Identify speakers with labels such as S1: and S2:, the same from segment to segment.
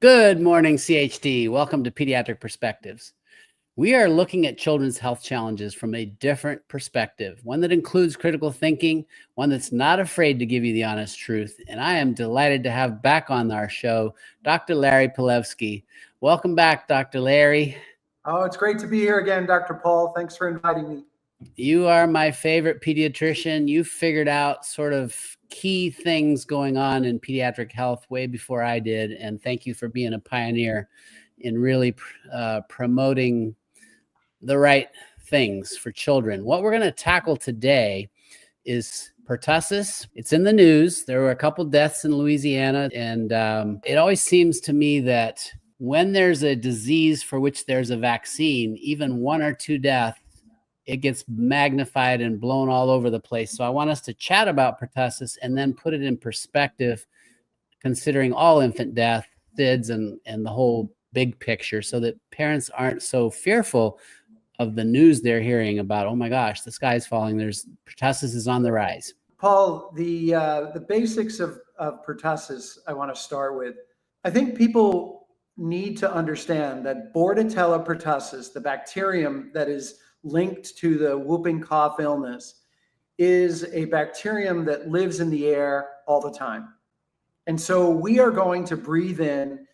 S1: Good morning, CHD. Welcome to Pediatric Perspectives. We are looking at children's health challenges from a different perspective, one that includes critical thinking, one that's not afraid to give you the honest truth. And I am delighted to have back on our show, Dr. Larry Palevsky. Welcome back, Dr. Larry.
S2: Oh, it's great to be here again, Dr. Paul. Thanks for inviting me.
S1: You are my favorite pediatrician. You figured out sort of key things going on in pediatric health way before I did. And thank you for being a pioneer in really promoting the right things for children. What we're going to tackle today is pertussis. It's in the news. There were a couple deaths in Louisiana. And it always seems to me that when there's a disease for which there's a vaccine, even one or two deaths, it gets magnified and blown all over the place. So I want us to chat about pertussis and then put it in perspective, considering all infant death, SIDS, and the whole big picture, so that parents aren't so fearful of the news they're hearing about, oh my gosh, the sky's falling, pertussis is on the rise.
S2: Paul, the basics of pertussis I want to start with. I think people need to understand that Bordetella pertussis, the bacterium that is linked to the whooping cough illness, is a bacterium that lives in the air all the time. And so we are going to breathe in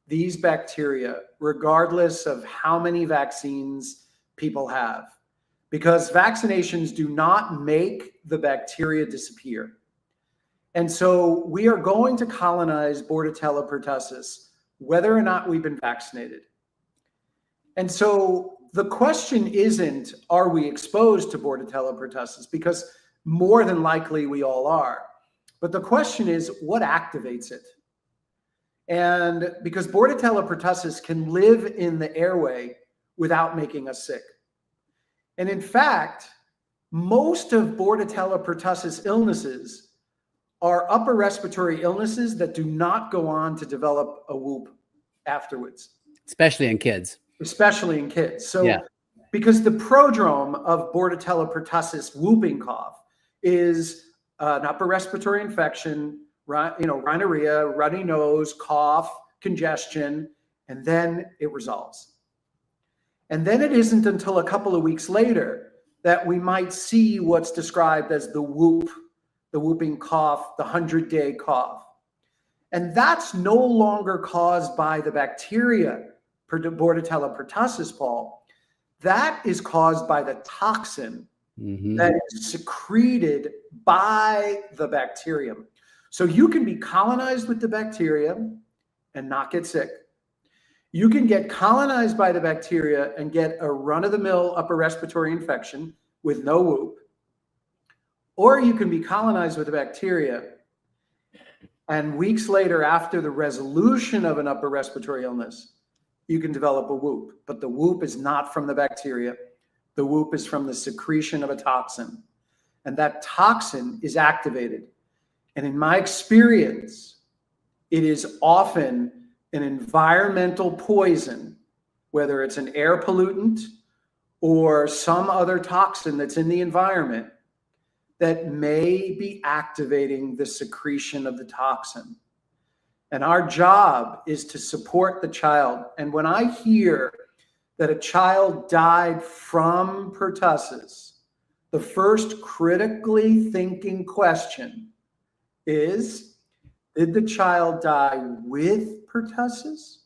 S2: these bacteria regardless of how many vaccines people have, because vaccinations do not make the bacteria disappear. And so we are going to colonize Bordetella pertussis whether or not we've been vaccinated. And so the question isn't, are we exposed to Bordetella pertussis? Because more than likely we all are. But the question is, what activates it? And because Bordetella pertussis can live in the airway without making us sick. And in fact, most of Bordetella pertussis illnesses are upper respiratory illnesses that do not go on to develop a whoop afterwards.
S1: Especially in kids.
S2: Especially in kids. So because the prodrome of Bordetella pertussis whooping cough is an upper respiratory infection, rhinorrhea, runny nose, cough, congestion, and then it resolves. And then it isn't until a couple of weeks later that we might see what's described as the whooping cough, the 100-day cough. And that's no longer caused by the bacteria, Bordetella pertussis, Paul. That is caused by the toxin that is secreted by the bacterium. So you can be colonized with the bacterium and not get sick. You can get colonized by the bacteria and get a run-of-the-mill upper respiratory infection with no whoop. Or you can be colonized with the bacteria, and weeks later, after the resolution of an upper respiratory illness, you can develop a whoop. But the whoop is not from the bacteria. The whoop is from the secretion of a toxin. And that toxin is activated. And in my experience, it is often an environmental poison, whether it's an air pollutant or some other toxin that's in the environment, that may be activating the secretion of the toxin. And our job is to support the child. And when I hear that a child died from pertussis, the first critically thinking question is, did the child die with pertussis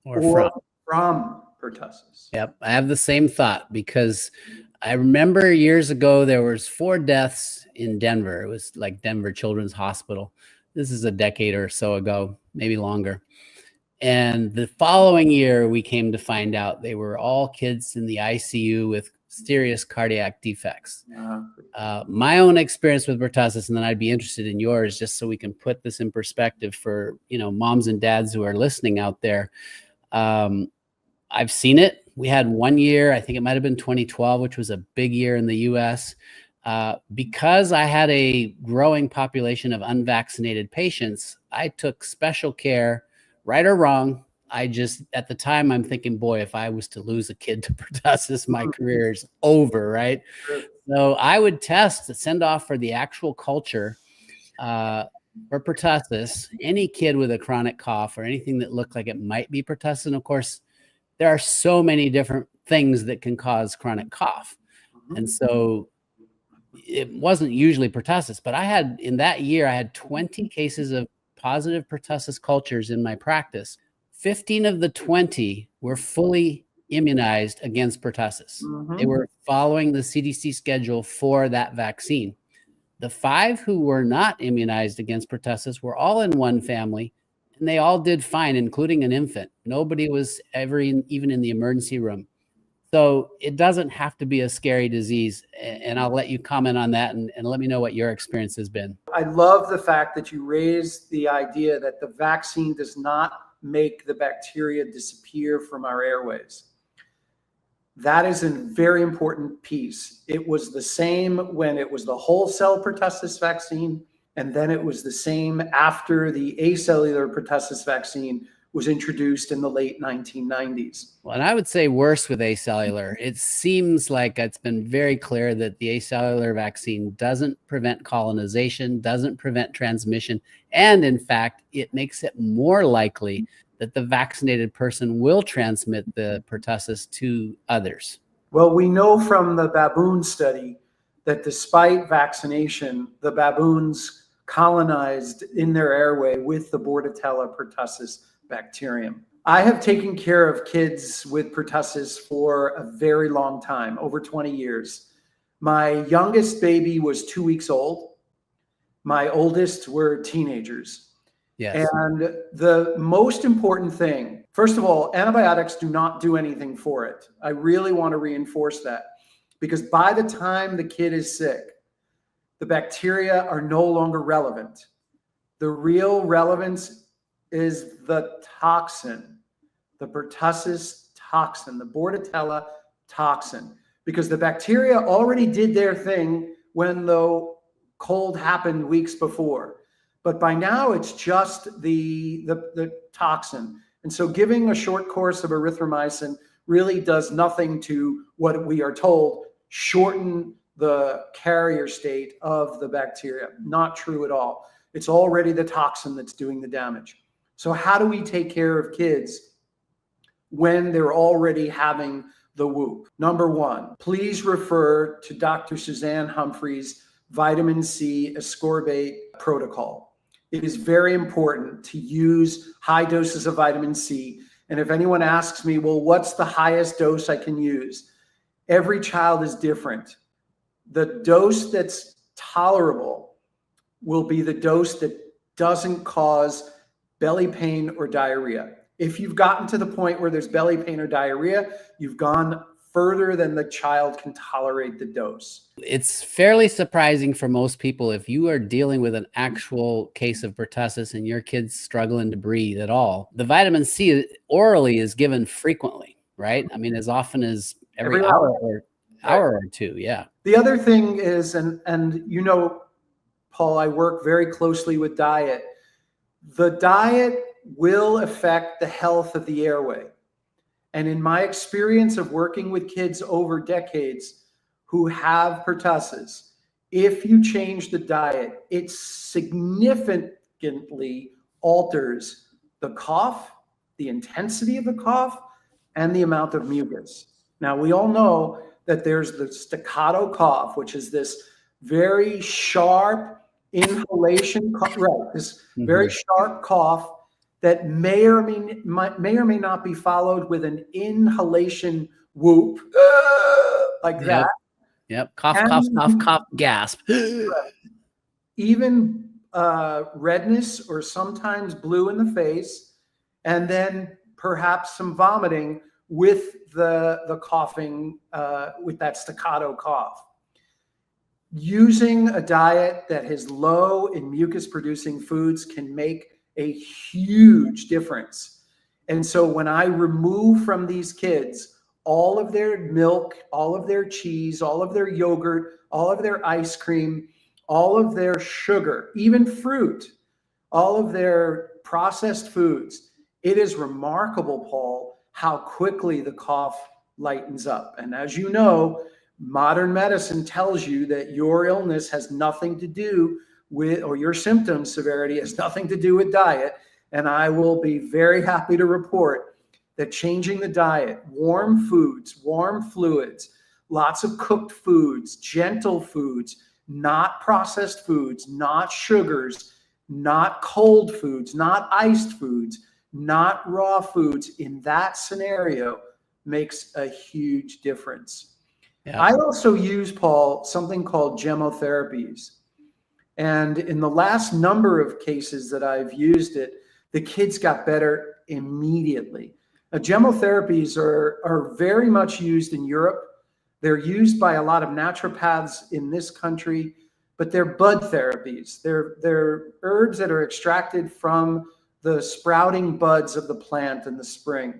S2: or from pertussis?
S1: Yep, I have the same thought, because I remember years ago there was 4 deaths in Denver. It was like Denver Children's Hospital. This is a decade or so ago, maybe longer. And the following year, we came to find out they were all kids in the ICU with serious cardiac defects. My own experience with pertussis, and then I'd be interested in yours, just so we can put this in perspective for moms and dads who are listening out there. I've seen it. We had one year, I think it might have been 2012, which was a big year in the US. Because I had a growing population of unvaccinated patients, I took special care, right or wrong. At the time, I'm thinking, boy, if I was to lose a kid to pertussis, my career is over, right? So I would send off for the actual culture for pertussis, any kid with a chronic cough or anything that looked like it might be pertussis, and of course, there are so many different things that can cause chronic cough. And so it wasn't usually pertussis, but in that year, I had 20 cases of positive pertussis cultures in my practice. 15 of the 20 were fully immunized against pertussis. They were following the CDC schedule for that vaccine. The 5 who were not immunized against pertussis were all in one family, and they all did fine, including an infant. Nobody was ever even in the emergency room. So it doesn't have to be a scary disease. And I'll let you comment on that and let me know what your experience has been.
S2: I love the fact that you raised the idea that the vaccine does not make the bacteria disappear from our airways. That is a very important piece. It was the same when it was the whole cell pertussis vaccine, and then it was the same after the acellular pertussis vaccine was introduced in the late 1990s.
S1: Well, and I would say worse with acellular. It seems like it's been very clear that the acellular vaccine doesn't prevent colonization, doesn't prevent transmission, and in fact, it makes it more likely that the vaccinated person will transmit the pertussis to others.
S2: Well, we know from the baboon study that despite vaccination, the baboons colonized in their airway with the Bordetella pertussis bacterium. I have taken care of kids with pertussis for a very long time, over 20 years. My youngest baby was 2 weeks old. My oldest were teenagers.
S1: Yes.
S2: And the most important thing, first of all, antibiotics do not do anything for it. I really want to reinforce that, because by the time the kid is sick, the bacteria are no longer relevant. The real relevance is the toxin, the pertussis toxin, the Bordetella toxin, because the bacteria already did their thing when the cold happened weeks before. But by now it's just the toxin. And so giving a short course of erythromycin really does nothing to, what we are told, shorten the carrier state of the bacteria. Not true at all. It's already the toxin that's doing the damage. So how do we take care of kids when they're already having the whoop? Number one, please refer to Dr. Suzanne Humphrey's vitamin C ascorbate protocol. It is very important to use high doses of vitamin C. And if anyone asks me, well, what's the highest dose I can use? Every child is different. The dose that's tolerable will be the dose that doesn't cause belly pain or diarrhea. If you've gotten to the point where there's belly pain or diarrhea, you've gone further than the child can tolerate the dose.
S1: It's fairly surprising for most people if you are dealing with an actual case of pertussis and your kid's struggling to breathe at all. The vitamin C orally is given frequently, right? I mean, as often as every hour or two. Yeah.
S2: The other thing is, and you know, Paul, I work very closely with diet. The diet will affect the health of the airway. And in my experience of working with kids over decades who have pertussis, if you change the diet, it significantly alters the cough, the intensity of the cough, and the amount of mucus. Now, we all know that there's the staccato cough, which is this very sharp inhalation, this very sharp cough that may or may not be followed with an inhalation whoop, like that.
S1: Yep. Cough, cough, cough, cough, gasp.
S2: Even redness or sometimes blue in the face, and then perhaps some vomiting with the coughing, with that staccato cough. Using a diet that is low in mucus-producing foods can make a huge difference. And so when I remove from these kids all of their milk, all of their cheese, all of their yogurt, all of their ice cream, all of their sugar, even fruit, all of their processed foods, it is remarkable, Paul, how quickly the cough lightens up. And as you know, modern medicine tells you that your illness has nothing to do or your symptom severity has nothing to do with diet. And I will be very happy to report that changing the diet, warm foods, warm fluids, lots of cooked foods, gentle foods, not processed foods, not sugars, not cold foods, not iced foods, not raw foods, in that scenario makes a huge difference. Yeah. I also use, Paul, something called gemotherapies. And in the last number of cases that I've used it, the kids got better immediately. Gemotherapies are very much used in Europe. They're used by a lot of naturopaths in this country, but they're bud therapies. They're herbs that are extracted from the sprouting buds of the plant in the spring.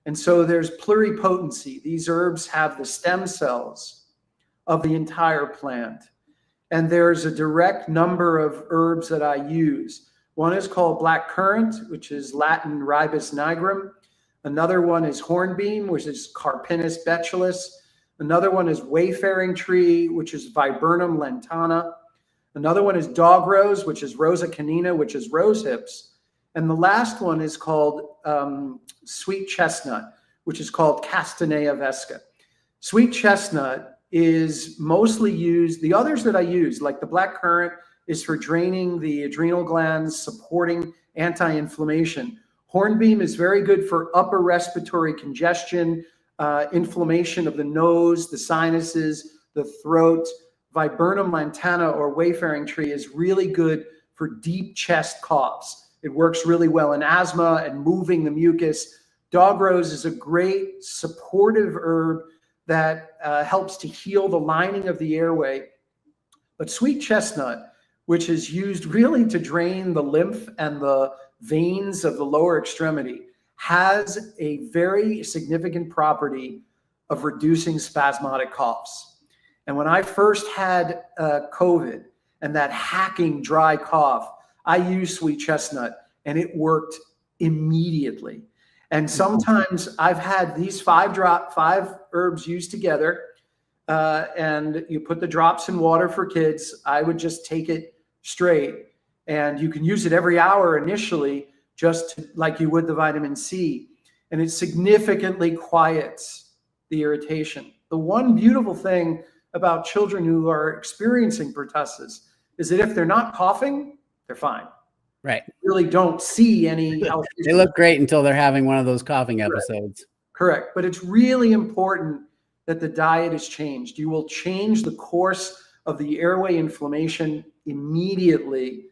S2: And so there's pluripotency. These herbs have the stem cells of the entire plant. And there's a direct number of herbs that I use. One is called black currant, which is Latin Ribes nigrum. Another one is hornbeam, which is Carpinus betulus. Another one is wayfaring tree, which is Viburnum lentana. Another one is dog rose, which is Rosa canina, which is rose hips. And the last one is called sweet chestnut, which is called Castanea vesca. Sweet chestnut is mostly used, the others that I use, like the black currant, is for draining the adrenal glands, supporting anti-inflammation. Hornbeam is very good for upper respiratory congestion, inflammation of the nose, the sinuses, the throat. Viburnum lantana, or wayfaring tree, is really good for deep chest coughs. It works really well in asthma and moving the mucus. Dog rose is a great supportive herb that helps to heal the lining of the airway. But sweet chestnut, which is used really to drain the lymph and the veins of the lower extremity, has a very significant property of reducing spasmodic coughs. And when I first had COVID and that hacking dry cough, I used sweet chestnut and it worked immediately. And sometimes I've had these five herbs used together, and you put the drops in water for kids. I would just take it straight, and you can use it every hour initially, just like you would the vitamin C. And it significantly quiets the irritation. The one beautiful thing about children who are experiencing pertussis is that if they're not coughing, they're fine.
S1: Right.
S2: You really don't see any health issues.
S1: They look great until they're having one of those coughing episodes.
S2: Correct. But it's really important that the diet is changed. You will change the course of the airway inflammation immediately.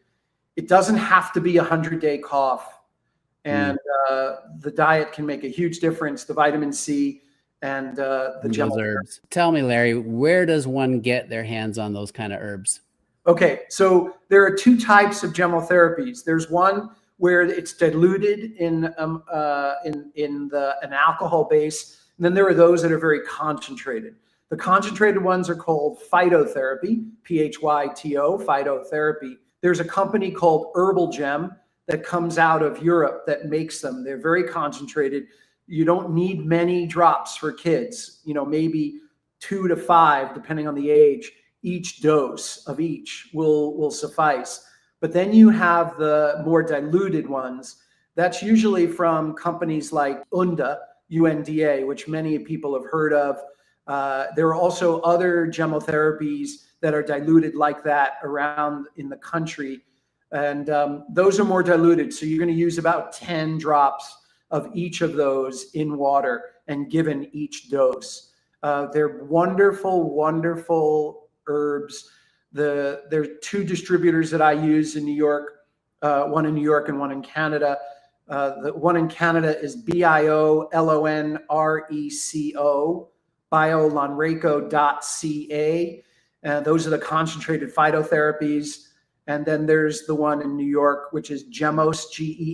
S2: It doesn't have to be a 100-day cough. And the diet can make a huge difference. The vitamin C and the gel
S1: herbs. Tell me, Larry, where does one get their hands on those kind of herbs?
S2: Okay, so there are two types of gemotherapies. There's one where it's diluted in an alcohol base, and then there are those that are very concentrated. The concentrated ones are called phytotherapy, P-H-Y-T-O, phytotherapy. There's a company called Herbal Gem that comes out of Europe that makes them. They're very concentrated. You don't need many drops for kids, maybe 2 to 5, depending on the age. Each dose of each will suffice. But then you have the more diluted ones. That's usually from companies like UNDA, which many people have heard of. There are also other gemotherapies that are diluted like that around in the country. And those are more diluted. So you're going to use about 10 drops of each of those in water and given each dose. They're wonderful, wonderful herbs. There are 2 distributors that I use in New York, one in New York and one in Canada. The one in Canada is BIOLONRECO, biolonreco.ca. Those are the concentrated phytotherapies. And then there's the one in New York, which is Gemmos,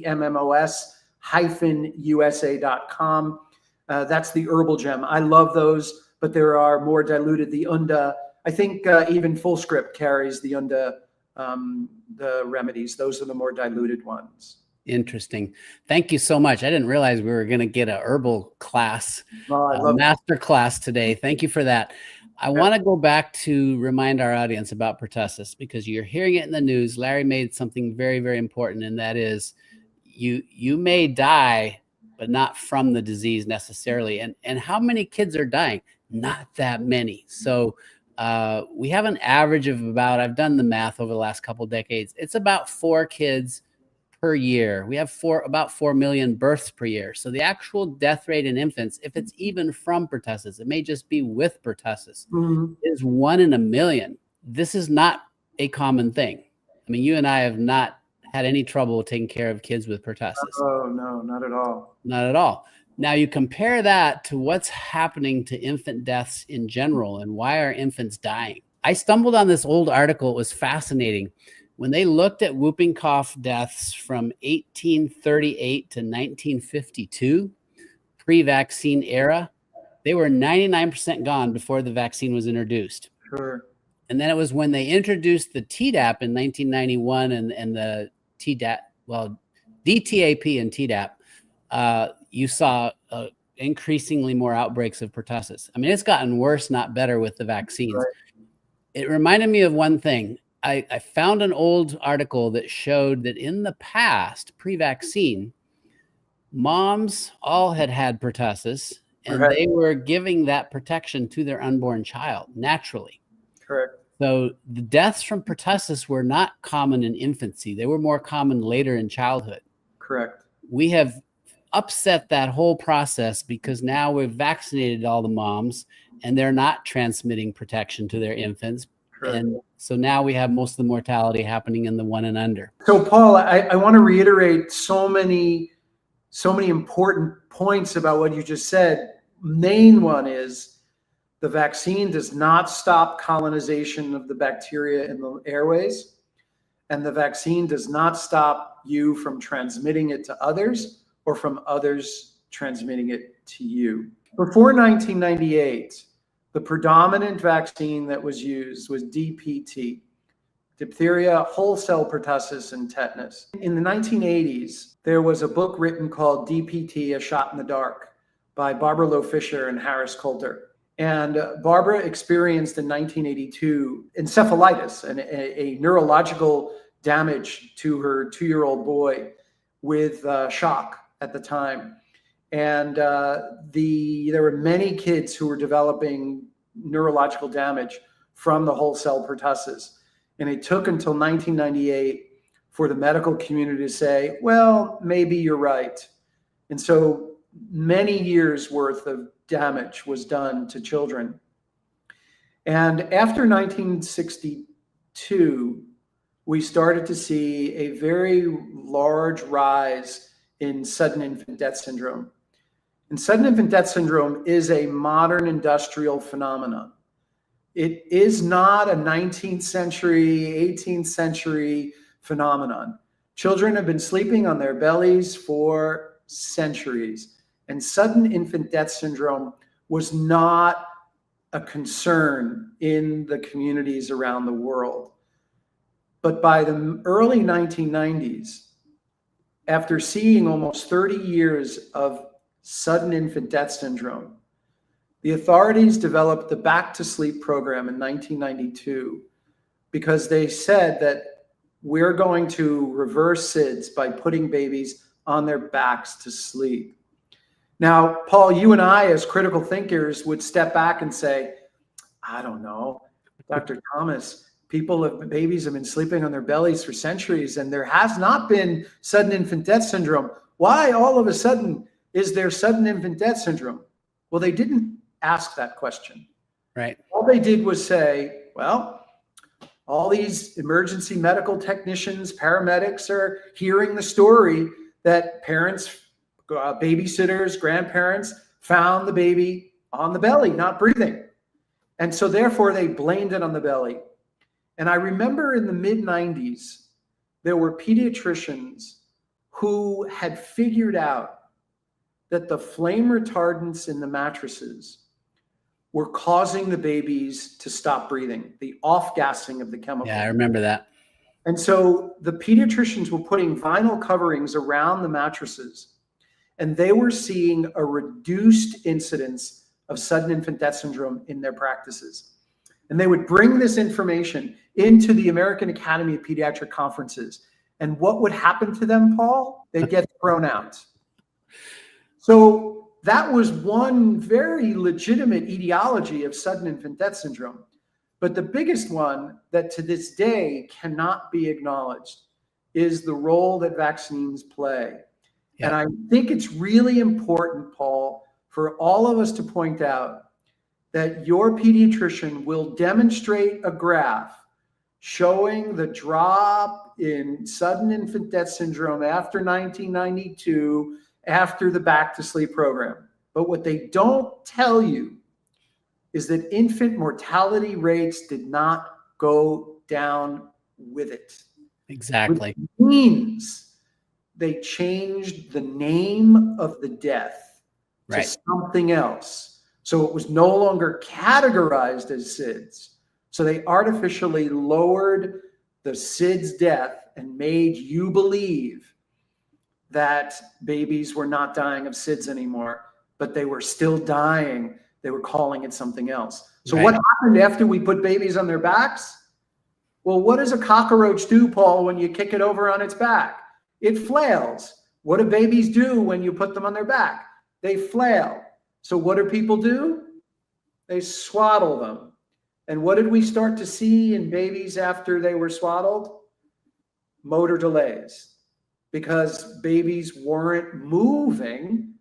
S2: GEMMOS-USA.com. That's the Herbal Gem. I love those, but there are more diluted. The UNDA, I think even Fullscript carries the UNDA, the Remedies. Those are the more diluted ones.
S1: Interesting. Thank you so much. I didn't realize we were going to get a herbal class, master class today. Thank you for that. I want to go back to remind our audience about pertussis, because you're hearing it in the news. Larry made something very, very important, and that is you may die, but not from the disease necessarily. And how many kids are dying? Not that many. So we have an average of about, I've done the math over the last couple of decades, it's about 4 kids per year. We have about 4 million births per year. So the actual death rate in infants, if it's even from pertussis, it may just be with pertussis, is 1 in a million. This is not a common thing. I mean, you and I have not had any trouble taking care of kids with pertussis.
S2: Oh, no, not at all.
S1: Not at all. Now you compare that to what's happening to infant deaths in general, and why are infants dying? I stumbled on this old article. It was fascinating. When they looked at whooping cough deaths from 1838 to 1952, pre-vaccine era, they were 99% gone before the vaccine was introduced.
S2: Sure.
S1: And then it was when they introduced the Tdap in 1991 and the Tdap, well, DTAP and Tdap, you saw increasingly more outbreaks of pertussis. I mean, it's gotten worse, not better with the vaccines. Right. It reminded me of one thing. I found an old article that showed that in the past, pre-vaccine, moms all had pertussis, and they were giving that protection to their unborn child naturally.
S2: Correct.
S1: So the deaths from pertussis were not common in infancy. They were more common later in childhood.
S2: Correct.
S1: We have upset that whole process because now we've vaccinated all the moms and they're not transmitting protection to their infants. Correct. And so now we have most of the mortality happening in the 1 and under.
S2: So Paul, I want to reiterate so many important points about what you just said. Main one is the vaccine does not stop colonization of the bacteria in the airways, and the vaccine does not stop you from transmitting it to others or from others transmitting it to you. Before 1998, the predominant vaccine that was used was DPT, diphtheria, whole cell pertussis, and tetanus. In the 1980s, there was a book written called DPT, A Shot in the Dark, by Barbara Loe Fisher and Harris Coulter. And Barbara experienced in 1982 encephalitis, a neurological damage to her 2-year-old boy with shock at the time. And there were many kids who were developing neurological damage from the whole cell pertussis. And it took until 1998 for the medical community to say, well, maybe you're right. And so many years worth of damage was done to children. And after 1962, we started to see a very large rise in sudden infant death syndrome. And sudden infant death syndrome is a modern industrial phenomenon. It is not a 19th century, 18th century phenomenon. Children have been sleeping on their bellies for centuries. And sudden infant death syndrome was not a concern in the communities around the world. But by the early 1990s, after seeing almost 30 years of sudden infant death syndrome, the authorities developed the Back to Sleep program in 1992 because they said that we're going to reverse SIDS by putting babies on their backs to sleep. Now, Paul, you and I, as critical thinkers, would step back and say, I don't know, Dr. Thomas, babies have been sleeping on their bellies for centuries, and there has not been sudden infant death syndrome. Why all of a sudden is there sudden infant death syndrome? Well, they didn't ask that question.
S1: Right.
S2: All they did was say, well, all these emergency medical technicians, paramedics are hearing the story that parents, babysitters, grandparents found the baby on the belly, not breathing. And so therefore they blamed it on the belly. And I remember in the mid-90s, there were pediatricians who had figured out that the flame retardants in the mattresses were causing the babies to stop breathing, the off-gassing of the chemical.
S1: Yeah, I remember that.
S2: And so the pediatricians were putting vinyl coverings around the mattresses, and they were seeing a reduced incidence of sudden infant death syndrome in their practices. And they would bring this information into the American Academy of Pediatric conferences. And what would happen to them, Paul? They'd get thrown out. So that was one very legitimate etiology of sudden infant death syndrome. But the biggest one that to this day cannot be acknowledged is the role that vaccines play. Yeah. And I think it's really important, Paul, for all of us to point out that your pediatrician will demonstrate a graph showing the drop in sudden infant death syndrome after 1992, after the Back to Sleep program. But what they don't tell you is that infant mortality rates did not go down with it.
S1: Exactly.
S2: Which means they changed the name of the death to something else. So it was no longer categorized as SIDS. So they artificially lowered the SIDS death and made you believe that babies were not dying of SIDS anymore, but they were still dying. They were calling it something else. So what happened after we put babies on their backs? Well, what does a cockroach do, Paul, when you kick it over on its back? It flails. What do babies do when you put them on their back? They flail. So what do people do? They swaddle them. And what did we start to see in babies after they were swaddled? Motor delays, because babies weren't moving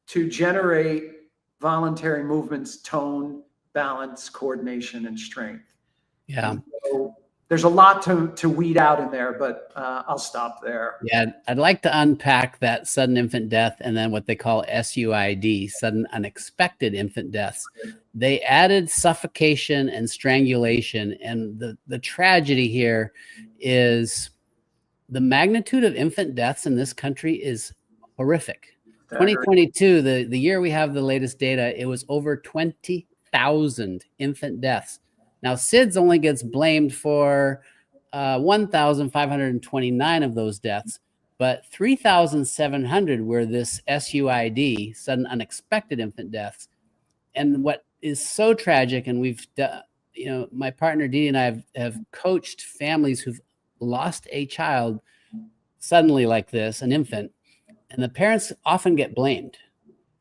S2: to generate voluntary movements, tone, balance, coordination, and strength.
S1: Yeah.
S2: And so there's a lot to weed out in there, but I'll stop there.
S1: Yeah, I'd like to unpack that sudden infant death and then what they call SUID, sudden unexpected infant deaths. They added suffocation and strangulation, and the tragedy here is the magnitude of infant deaths in this country is horrific. 2022, the year we have the latest data, it was over 20,000 infant deaths. Now, SIDS only gets blamed for 1,529 of those deaths, but 3,700 were this SUID, sudden unexpected infant deaths. And what is so tragic, and we've done, you know, my partner Dee and I have coached families who've lost a child suddenly like this, an infant, and the parents often get blamed.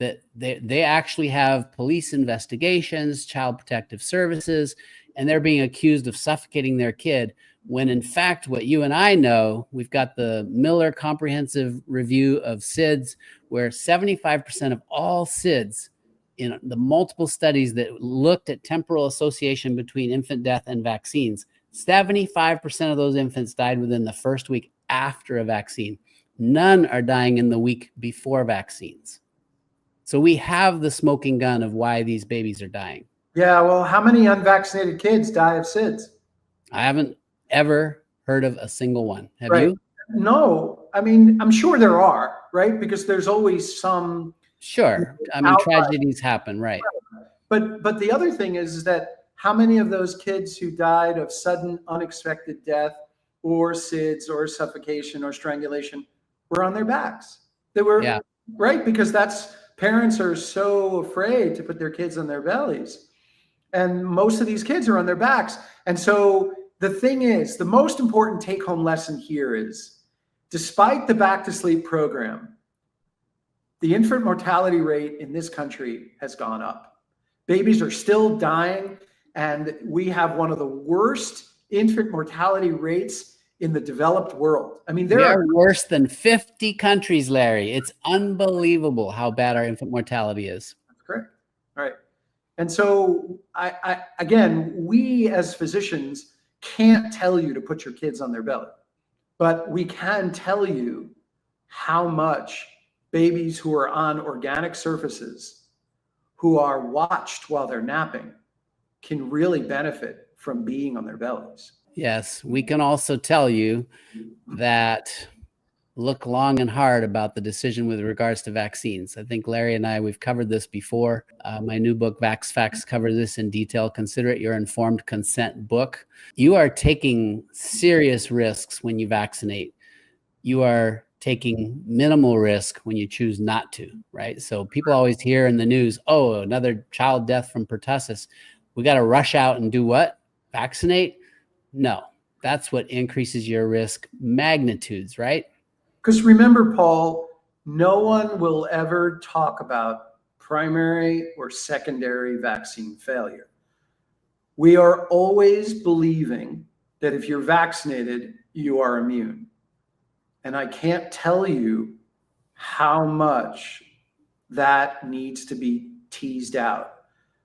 S1: That they actually have police investigations, child protective services, and they're being accused of suffocating their kid, when in fact, what you and I know, we've got the Miller Comprehensive Review of SIDS, where 75% of all SIDS in the multiple studies that looked at temporal association between infant death and vaccines, 75% of those infants died within the first week after a vaccine. None are dying in the week before vaccines. So we have the smoking gun of why these babies are dying.
S2: Yeah, well, how many unvaccinated kids die of SIDS?
S1: I haven't ever heard of a single one. Have you?
S2: No, I mean, I'm sure there are, right? Because there's always some.
S1: Sure, I mean, tragedies happen, right?
S2: But the other thing is that how many of those kids who died of sudden unexpected death or SIDS or suffocation or strangulation were on their backs? They were, right? Because parents are so afraid to put their kids on their bellies. And most of these kids are on their backs. And so the thing is, the most important take-home lesson here is, despite the Back to Sleep program, the infant mortality rate in this country has gone up. Babies are still dying, and we have one of the worst infant mortality rates in the developed world. I mean,
S1: there are worse than 50 countries, Larry. It's unbelievable how bad our infant mortality is.
S2: That's correct. All right. And so again, we as physicians can't tell you to put your kids on their belly, but we can tell you how much babies who are on organic surfaces, who are watched while they're napping, can really benefit from being on their bellies.
S1: Yes, we can also tell you that look long and hard about the decision with regards to vaccines. I think Larry and I, we've covered this before. My new book, Vax Facts, covers this in detail. Consider it your informed consent book. You are taking serious risks when you vaccinate. You are taking minimal risk when you choose not to, right? So people always hear in the news, oh, another child death from pertussis. We got to rush out and do what? Vaccinate? No, that's what increases your risk magnitudes, right?
S2: Because remember, Paul, no one will ever talk about primary or secondary vaccine failure. We are always believing that if you're vaccinated, you are immune. And I can't tell you how much that needs to be teased out,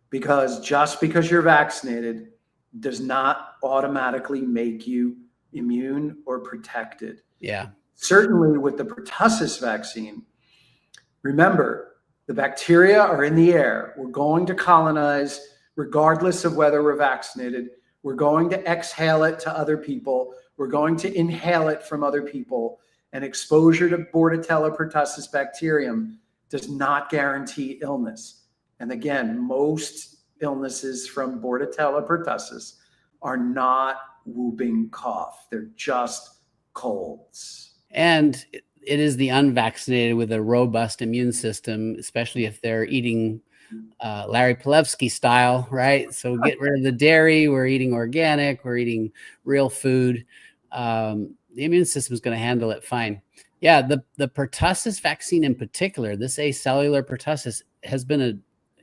S2: because just because you're vaccinated does not automatically make you immune or protected.
S1: Yeah.
S2: Certainly with the pertussis vaccine, remember, the bacteria are in the air. We're going to colonize regardless of whether we're vaccinated. We're going to exhale it to other people. We're going to inhale it from other people. And exposure to Bordetella pertussis bacterium does not guarantee illness. And again, most illnesses from Bordetella pertussis are not whooping cough. They're just colds.
S1: And it is the unvaccinated with a robust immune system, especially if they're eating Larry Palevsky style, right? So get rid of the dairy. We're eating organic. We're eating real food. The immune system is going to handle it fine. Yeah, the pertussis vaccine in particular, this acellular pertussis, has been a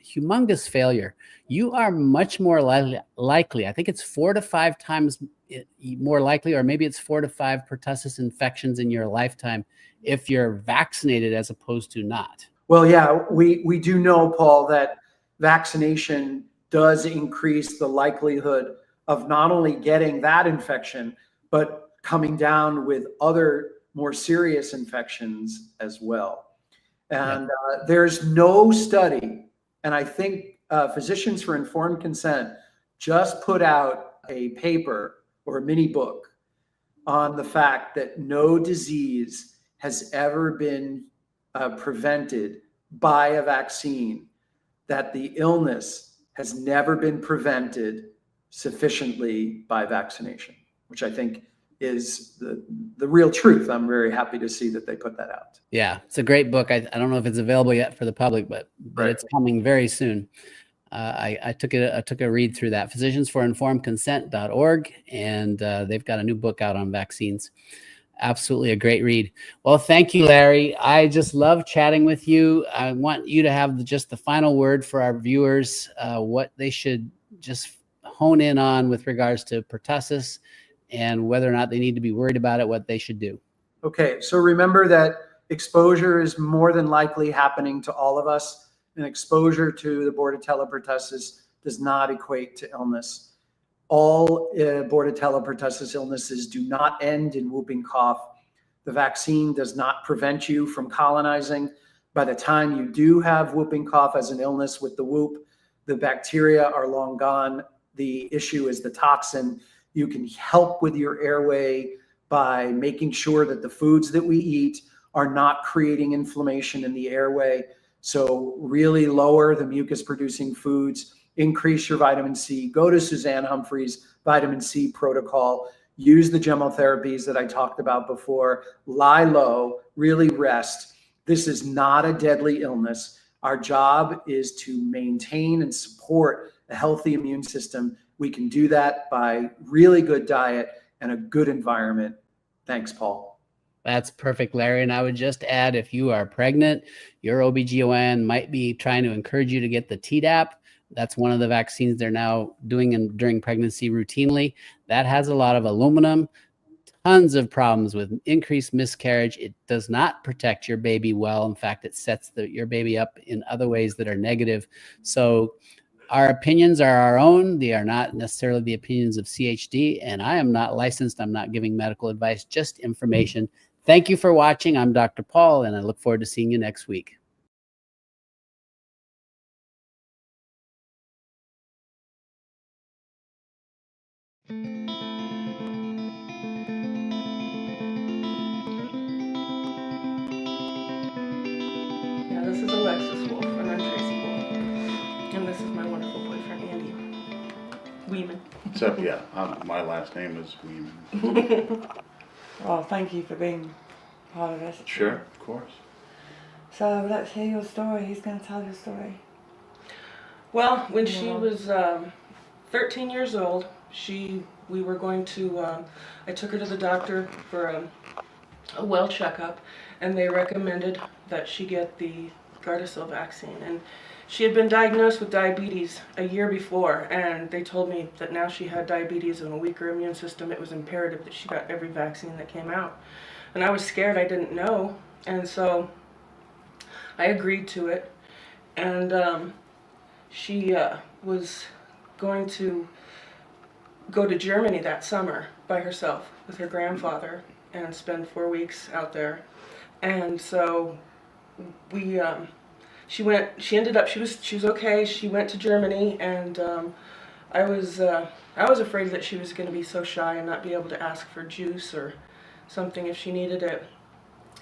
S1: humongous failure. You are much more likely, I think it's 4 to 5 times more likely, or maybe it's 4 to 5 pertussis infections in your lifetime if you're vaccinated as opposed to not.
S2: Well, yeah, we do know, Paul, that vaccination does increase the likelihood of not only getting that infection, but coming down with other more serious infections as well. And there's no study, and I think Physicians for Informed Consent just put out a paper or a mini book on the fact that no disease has ever been prevented by a vaccine, that the illness has never been prevented sufficiently by vaccination, which I think is the real truth. I'm very happy to see that they put that out.
S1: Yeah, it's a great book. I don't know if it's available yet for the public, but
S2: Right.
S1: It's coming very soon. I took a read through that, physiciansforinformedconsent.org, and they've got a new book out on vaccines. Absolutely a great read. Well, thank you, Larry. I just love chatting with you. I want you to have just the final word for our viewers, what they should just hone in on with regards to pertussis and whether or not they need to be worried about it, what they should do.
S2: Okay, so remember that exposure is more than likely happening to all of us, and exposure to the Bordetella pertussis does not equate to illness. All Bordetella pertussis illnesses do not end in whooping cough. The vaccine does not prevent you from colonizing. By the time you do have whooping cough as an illness with the whoop, the bacteria are long gone. The issue is the toxin. You can help with your airway by making sure that the foods that we eat are not creating inflammation in the airway. So really lower the mucus producing foods, increase your vitamin C, go to Suzanne Humphrey's vitamin C protocol, use the chemotherapies that I talked about before, lie low, really rest. This is not a deadly illness. Our job is to maintain and support a healthy immune system. We can do that by really good diet and a good environment. Thanks, Paul.
S1: That's perfect, Larry. And I would just add, if you are pregnant, your OBGYN might be trying to encourage you to get the Tdap. That's one of the vaccines they're now doing during pregnancy routinely. That has a lot of aluminum, tons of problems with increased miscarriage. It does not protect your baby well. In fact, it sets your baby up in other ways that are negative. So our opinions are our own. They are not necessarily the opinions of CHD, and I am not licensed. I'm not giving medical advice, just information. Thank you for watching. I'm Dr. Paul, and I look forward to seeing you next week.
S3: Yeah, this is Alexis Wolf, and I'm Tracy Wolf. And this is my wonderful boyfriend, Andy Weeman.
S4: Except, my last name is Weeman.
S3: Well, thank you for being
S4: part of it.
S5: Sure, of course.
S4: So let's hear your story. He's going to tell your story.
S3: Well, when she was 13 years old, we were going to, I took her to the doctor for a well checkup, and they recommended that she get the Gardasil vaccine. And she had been diagnosed with diabetes a year before, and they told me that now she had diabetes and a weaker immune system. It was imperative that she got every vaccine that came out. And I was scared, I didn't know, and so I agreed to it. And she was going to go to Germany that summer by herself with her grandfather and spend 4 weeks out there. And so she ended up, she was okay. She went to Germany, and I was afraid that she was going to be so shy and not be able to ask for juice or something if she needed it.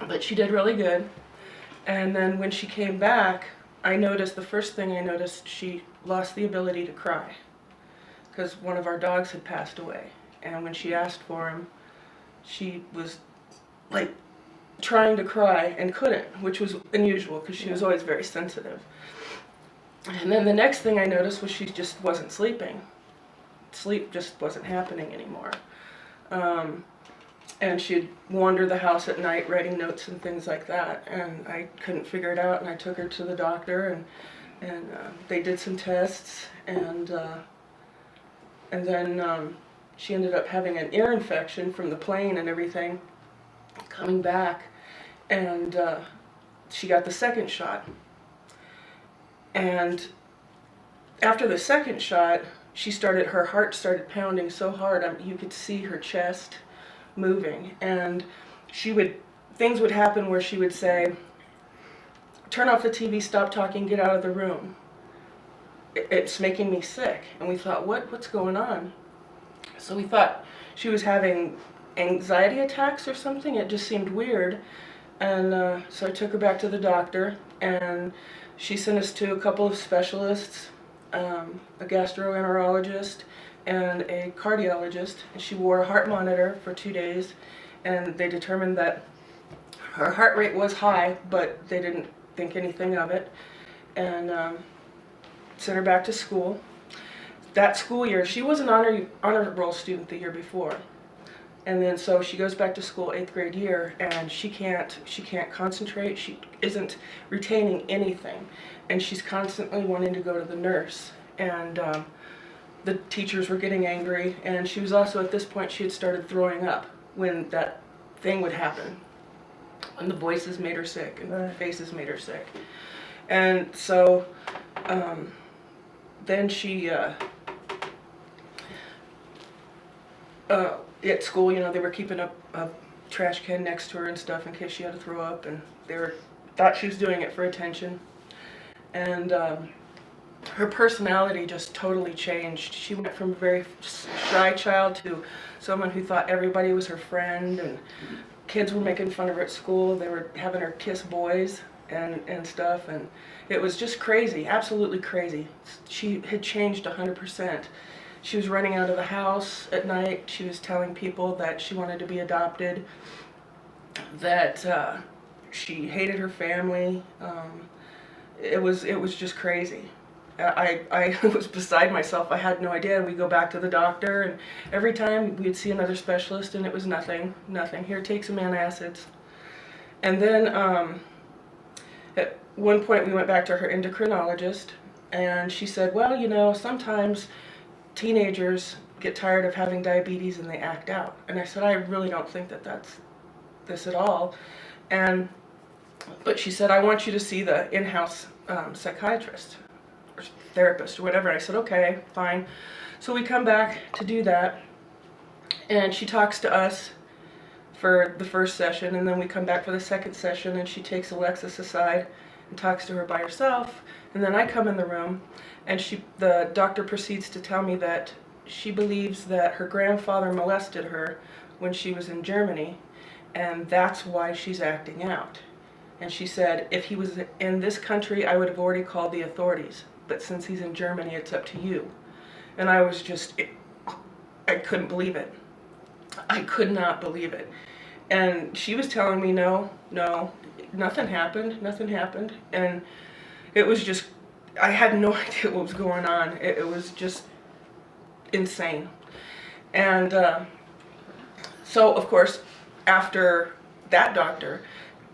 S3: But she did really good. And then when she came back, the first thing I noticed, she lost the ability to cry because one of our dogs had passed away. And when she asked for him, she was like trying to cry and couldn't, which was unusual because she was always very sensitive. And then the next thing I noticed was she just wasn't sleeping. Sleep just wasn't happening anymore. And she'd wander the house at night writing notes and things like that, and I couldn't figure it out, and I took her to the doctor, and they did some tests, and then she ended up having an ear infection from the plane and everything, coming back, and she got the second shot. And after the second shot, her heart started pounding so hard, you could see her chest moving, and things would happen where she would say, "Turn off the TV, stop talking, get out of the room. It's making me sick." And we thought, what's going on? So we thought she was having anxiety attacks or something. It just seemed weird. And so I took her back to the doctor, and she sent us to a couple of specialists, a gastroenterologist and a cardiologist, and she wore a heart monitor for 2 days, and they determined that her heart rate was high, but they didn't think anything of it, and sent her back to school. That school year, she was an honor roll student the year before, and then so she goes back to school 8th grade year, and she can't concentrate. She isn't retaining anything, and she's constantly wanting to go to the nurse, and the teachers were getting angry, and she was also, at this point, she had started throwing up when that thing would happen, when the voices made her sick and the faces made her sick. And so then she, at school, they were keeping a trash can next to her and stuff in case she had to throw up, and they thought she was doing it for attention. And her personality just totally changed. She went from a very shy child to someone who thought everybody was her friend, and kids were making fun of her at school. They were having her kiss boys and stuff, and it was just crazy, absolutely crazy. She had changed 100%. She was running out of the house at night. She was telling people that she wanted to be adopted, that she hated her family. It was just crazy. I was beside myself. I had no idea. We go back to the doctor, and every time we'd see another specialist, and it was nothing. Here, take some antacids. And then at one point we went back to her endocrinologist, and she said, well, sometimes teenagers get tired of having diabetes and they act out. And I said, I really don't think that that's this at all. But she said, I want you to see the in-house psychiatrist or therapist or whatever. I said, okay, fine. So we come back to do that, and she talks to us for the first session, and then we come back for the second session, and she takes Alexis aside and talks to her by herself, and then I come in the room, and the doctor proceeds to tell me that she believes that her grandfather molested her when she was in Germany, and that's why she's acting out. And she said, if he was in this country, I would have already called the authorities, but since he's in Germany, it's up to you. And I couldn't believe it. I could not believe it. And she was telling me, no, nothing happened. And it was just, I had no idea what was going on. It was just insane. And so, of course, after that doctor,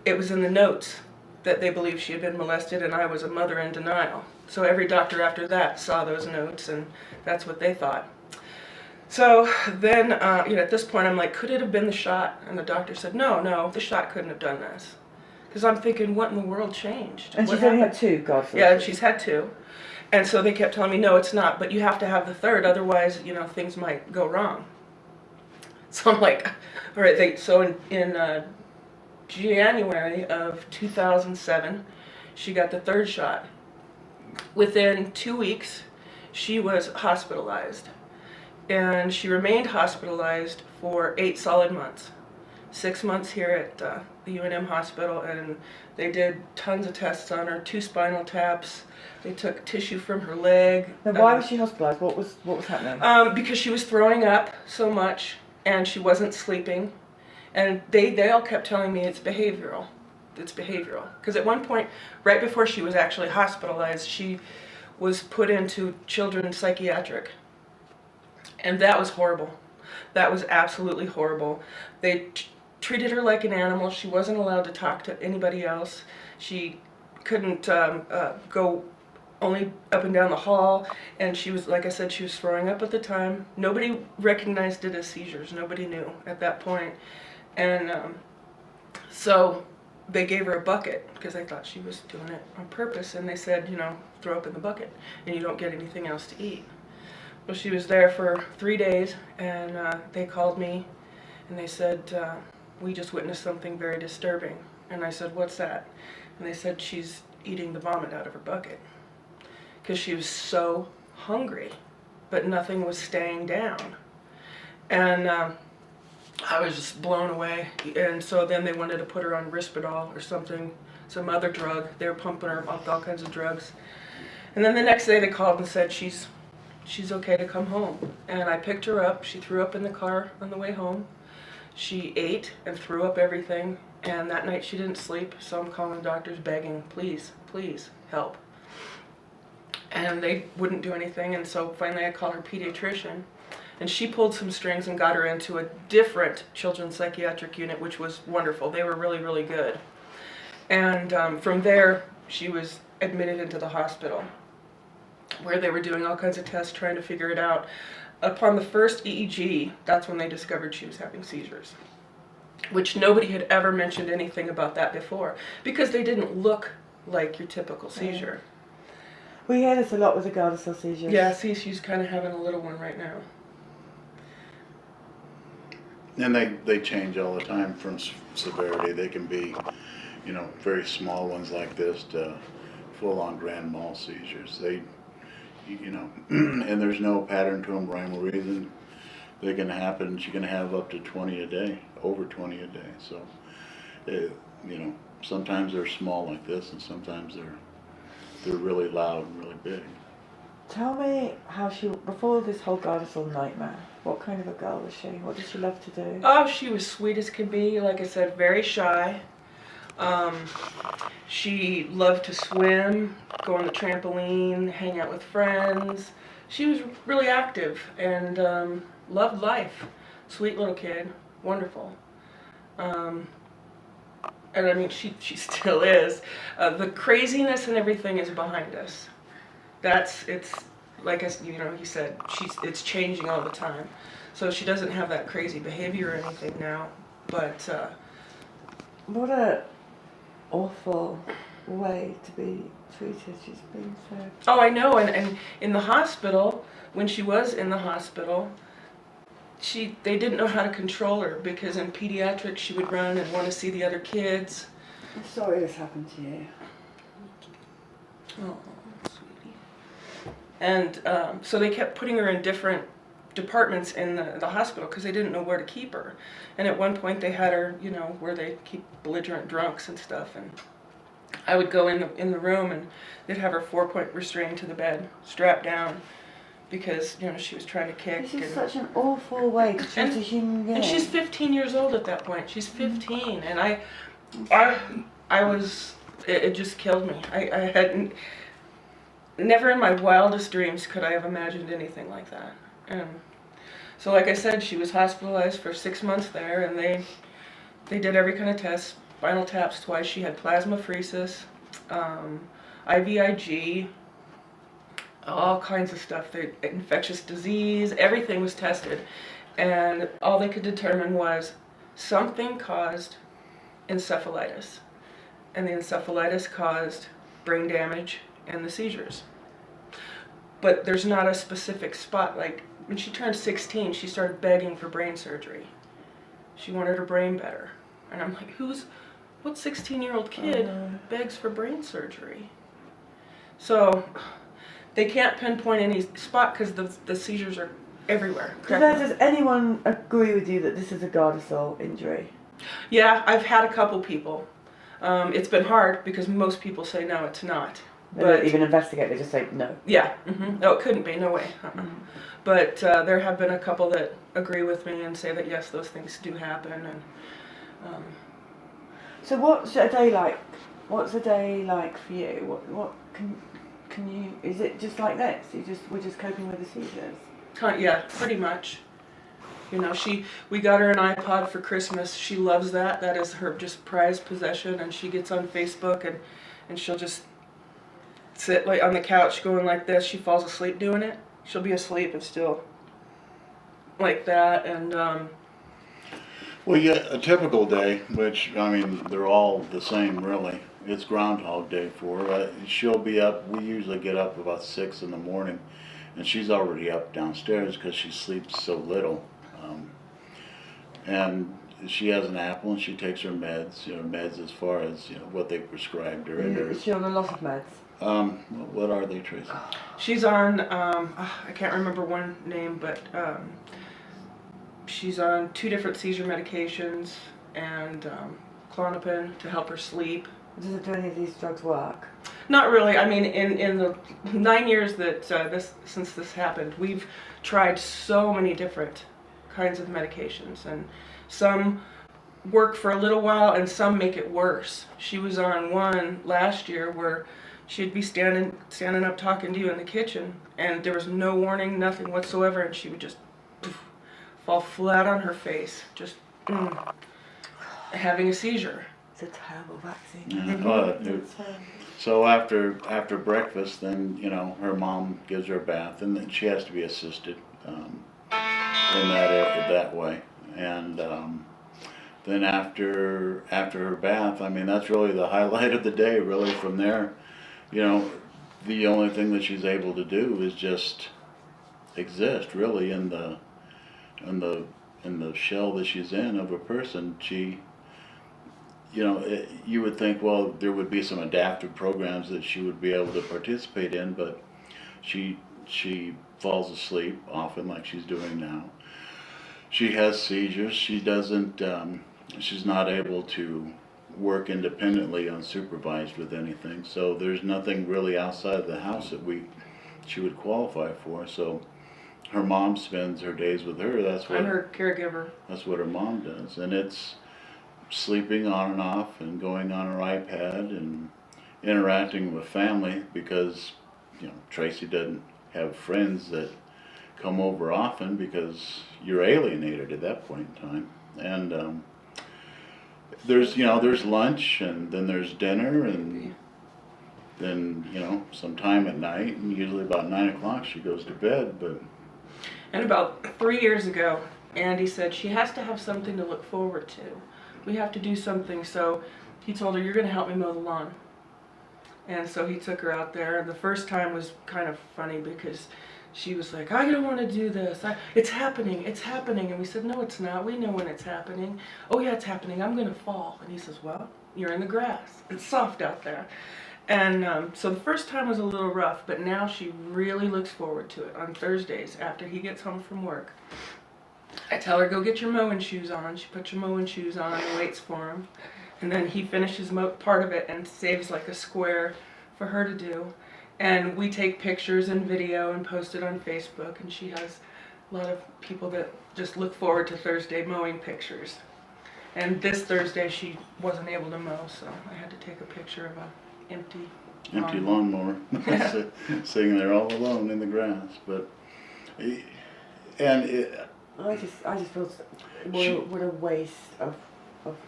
S3: it was in the notes that they believed she had been molested, and I was a mother in denial. So every doctor after that saw those notes, and that's what they thought. So then, at this point, I'm like, could it have been the shot? And the doctor said, no, the shot couldn't have done this. Because I'm thinking, what in the world changed?
S4: And
S3: what
S4: she's only
S3: happened?
S4: had 2, God forbid.
S3: Yeah, she's had 2. And so they kept telling me, no, it's not, but you have to have the 3rd, otherwise, things might go wrong. So I'm like, all right, so in January of 2007, she got the 3rd shot. Within 2 weeks, she was hospitalized. And she remained hospitalized for 8 solid months. 6 months here at the UNM hospital, and they did tons of tests on her, 2 spinal taps. They took tissue from her leg.
S4: Now, why was she hospitalized? What was happening?
S3: Because she was throwing up so much, and she wasn't sleeping. And they all kept telling me it's behavioral. It's behavioral. Because at one point, right before she was actually hospitalized, she was put into children's psychiatric. And that was horrible. That was absolutely horrible. They treated her like an animal. She wasn't allowed to talk to anybody else. She couldn't go only up and down the hall. And she was, like I said, she was throwing up at the time. Nobody recognized it as seizures. Nobody knew at that point. And so they gave her a bucket because they thought she was doing it on purpose. And they said, throw up in the bucket and you don't get anything else to eat. Well, she was there for 3 days, and they called me, and they said, we just witnessed something very disturbing. And I said, what's that? And they said, she's eating the vomit out of her bucket. Because she was so hungry, but nothing was staying down. And I was just blown away. And so then they wanted to put her on Risperdal or something, some other drug. They were pumping her off all kinds of drugs. And then the next day they called and said, she's okay to come home. And I picked her up. She threw up in the car on the way home. She ate and threw up everything. And that night she didn't sleep. So I'm calling the doctors begging, please, help. And they wouldn't do anything. And so finally I called her pediatrician. And she pulled some strings and got her into a different children's psychiatric unit, which was wonderful. They were really, really good. And from there, she was admitted into the hospital, where they were doing all kinds of tests trying to figure it out. Upon the first EEG, that's when they discovered she was having seizures, which nobody had ever mentioned anything about that before, because they didn't look like your typical seizure.
S4: We hear this a lot with the Gardasil seizures.
S3: Yeah, see, she's kind of having a little one right now.
S5: And they change all the time from severity. They can be, very small ones like this to full-on grand mal seizures. They, and there's no pattern to them, rhyme or reason. They can happen. She can have up to 20 a day, over 20 a day. So, sometimes they're small like this, and sometimes they're really loud and really big.
S4: Tell me how before this whole Gardasil nightmare, what kind of a girl was she? What did she love to do?
S3: Oh, she was sweet as can be. Like I said, very shy. She loved to swim, go on the trampoline, hang out with friends. She was really active and loved life. Sweet little kid, wonderful. And I mean, she still is. The craziness and everything is behind us. It's like he said, it's changing all the time. So she doesn't have that crazy behavior or anything now, but
S4: what a awful way to be treated. She's been so...
S3: Oh, I know, and in the hospital, when she was in the hospital, they didn't know how to control her, because in pediatrics she would run and want to see the other kids.
S4: I'm sorry this happened to you.
S3: Oh, sweetie. And so they kept putting her in different departments in the hospital because they didn't know where to keep her. And at one point they had her, where they keep belligerent drunks and stuff. And I would go in the room and they'd have her 4-point restrained to the bed, strapped down, because, you know, she was trying to kick.
S4: This is such an awful way to treat a human being.
S3: And she's 15 years old at that point. She's 15, and I was, it just killed me. I hadn't, never in my wildest dreams could I have imagined anything like that. And so, like I said, she was hospitalized for 6 months there, and they did every kind of test, spinal taps twice. She had plasmapheresis, IVIG, all kinds of stuff. Infectious disease, everything was tested. And all they could determine was something caused encephalitis. And the encephalitis caused brain damage and the seizures. But there's not a specific spot. Like when she turned 16, she started begging for brain surgery. She wanted her brain better. And I'm like, what 16-year-old kid begs for brain surgery? So they can't pinpoint any spot because the seizures are everywhere.
S4: Does anyone agree with you that this is a Gardasil injury?
S3: Yeah, I've had a couple people. It's been hard because most people say no, it's not.
S4: They don't even investigate, they just say no.
S3: Yeah, no, it couldn't be, no way. But there have been a couple that agree with me and say that yes, those things do happen. And
S4: so what's a day like? What's a day like for you? What can you? Is it just like this? We're just coping with the seizures?
S3: Yeah, pretty much. You know, we got her an iPod for Christmas. She loves that. That is her just prized possession. And she gets on Facebook and she'll just sit like on the couch going like this. She falls asleep doing it. She'll be asleep and still like that. And
S5: Well, yeah, a typical day, which, I mean, they're all the same, really. It's Groundhog Day for her. She'll be up, we usually get up about 6 in the morning, and she's already up downstairs because she sleeps so little. And she has an apple, and she takes her meds, meds as far as, what they prescribed her.
S4: Is she on a lot of meds?
S5: What are they, Tracy?
S3: she's on, I can't remember one name, but she's on 2 different seizure medications and Klonopin to help her sleep.
S4: Does any of these drugs work?
S3: Not really. I mean, in the 9 years that since this happened, we've tried so many different kinds of medications, and some work for a little while and some make it worse. She was on one last year where she'd be standing up talking to you in the kitchen, and there was no warning, nothing whatsoever, and she would just fall flat on her face, just having a seizure.
S4: It's a terrible vaccine.
S5: Yeah. So after breakfast, then her mom gives her a bath, and then she has to be assisted in that way. And then after her bath, I mean, that's really the highlight of the day. Really, from there, the only thing that she's able to do is just exist. Really, in the shell that she's in of a person. She. You would think, well, there would be some adaptive programs that she would be able to participate in, but she falls asleep often, like she's doing now. She has seizures. She doesn't. She's not able to work independently, unsupervised with anything. So there's nothing really outside of the house that she would qualify for. So her mom spends her days with her.
S3: I'm her caregiver.
S5: That's what her mom does, and it's sleeping on and off and going on her iPad and interacting with family because Tracy doesn't have friends that come over often because you're alienated at that point in time. And there's lunch, and then there's dinner, and then some time at night, and usually about 9 o'clock she goes to bed.
S3: And about 3 years ago, Andy said she has to have something to look forward to. We have to do something. So he told her, you're going to help me mow the lawn. And so he took her out there. And the first time was kind of funny because she was like, I don't want to do this. It's happening. It's happening. And we said, no, it's not. We know when it's happening. Oh, yeah, it's happening. I'm going to fall. And he says, well, you're in the grass. It's soft out there. And so the first time was a little rough, but now she really looks forward to it. On Thursdays, after he gets home from work, I tell her, go get your mowing shoes on. She puts your mowing shoes on and waits for him. And then he finishes part of it and saves like a square for her to do. And we take pictures and video and post it on Facebook, and she has a lot of people that just look forward to Thursday mowing pictures. And this Thursday she wasn't able to mow, so I had to take a picture of a empty
S5: lawnmower. Sitting there all alone in the grass. But
S4: I just feel what a waste of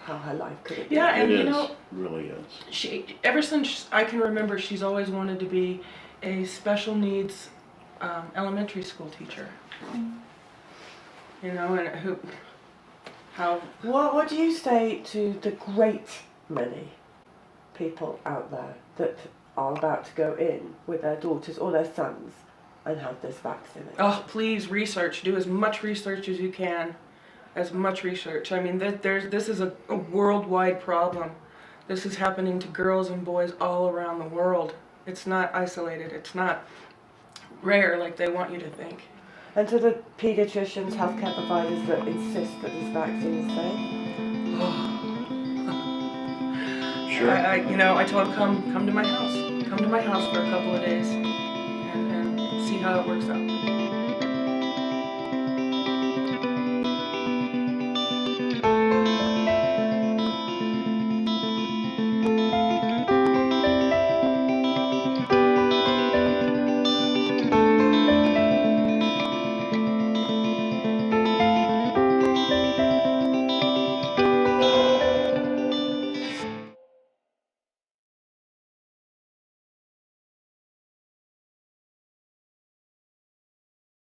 S4: how her life could have been.
S3: Yeah, and
S5: it
S3: you know,
S5: really is.
S3: she, ever since I can remember, she's always wanted to be a special needs elementary school teacher. You know, and
S4: What do you say to the great many people out there that are about to go in with their daughters or their sons and have this vaccination?
S3: Oh, please research. Do as much research as you can. As much research. I mean, this is a worldwide problem. This is happening to girls and boys all around the world. It's not isolated. It's not rare like they want you to think.
S4: And to the paediatricians, healthcare providers that insist that this vaccine is safe?
S5: Sure.
S3: I tell them, come to my house. Come to my house for a couple of days and see how it works out.